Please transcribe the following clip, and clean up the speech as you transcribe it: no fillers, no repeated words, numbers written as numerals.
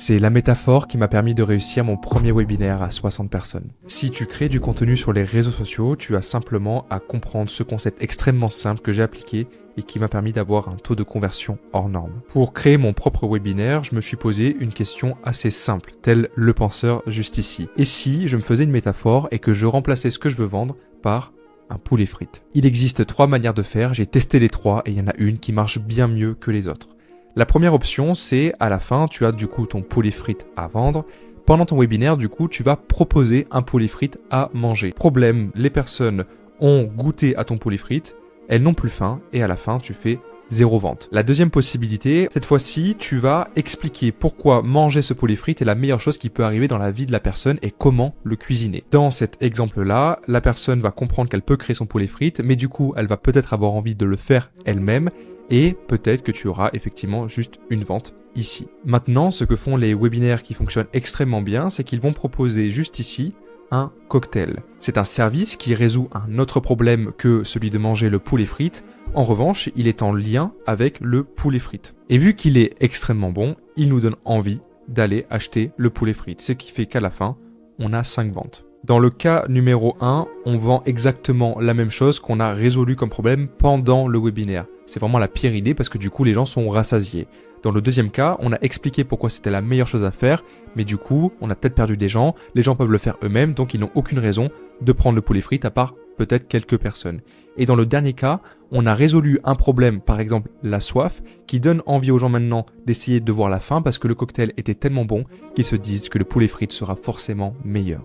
C'est la métaphore qui m'a permis de réussir mon premier webinaire à 60 personnes. Si tu crées du contenu sur les réseaux sociaux, tu as simplement à comprendre ce concept extrêmement simple que j'ai appliqué et qui m'a permis d'avoir un taux de conversion hors norme. Pour créer mon propre webinaire, je me suis posé une question assez simple, tel le penseur juste ici. Et si je me faisais une métaphore et que je remplaçais ce que je veux vendre par un poulet frites? Il existe 3 manières de faire, j'ai testé les 3 et il y en a une qui marche bien mieux que les autres. La première option, c'est à la fin, tu as du coup ton poulet frites à vendre. Pendant ton webinaire, du coup, tu vas proposer un poulet frites à manger. Problème, les personnes ont goûté à ton poulet frites, elles n'ont plus faim et à la fin, tu fais 0 vente. La deuxième possibilité, cette fois-ci, tu vas expliquer pourquoi manger ce poulet frites est la meilleure chose qui peut arriver dans la vie de la personne et comment le cuisiner. Dans cet exemple-là, la personne va comprendre qu'elle peut créer son poulet frites, mais du coup, elle va peut-être avoir envie de le faire elle-même. Et peut-être que tu auras effectivement juste une vente ici. Maintenant, ce que font les webinaires qui fonctionnent extrêmement bien, c'est qu'ils vont proposer juste ici un cocktail. C'est un service qui résout un autre problème que celui de manger le poulet frites. En revanche, il est en lien avec le poulet frites. Et vu qu'il est extrêmement bon, il nous donne envie d'aller acheter le poulet frites. Ce qui fait qu'à la fin, on a 5 ventes. Dans le cas numéro 1, on vend exactement la même chose qu'on a résolu comme problème pendant le webinaire. C'est vraiment la pire idée parce que du coup, les gens sont rassasiés. Dans le deuxième cas, on a expliqué pourquoi c'était la meilleure chose à faire, mais du coup, on a peut-être perdu des gens. Les gens peuvent le faire eux-mêmes, donc ils n'ont aucune raison de prendre le poulet frites à part peut-être quelques personnes. Et dans le dernier cas, on a résolu un problème, par exemple la soif, qui donne envie aux gens maintenant d'essayer de voir la fin parce que le cocktail était tellement bon qu'ils se disent que le poulet frites sera forcément meilleur.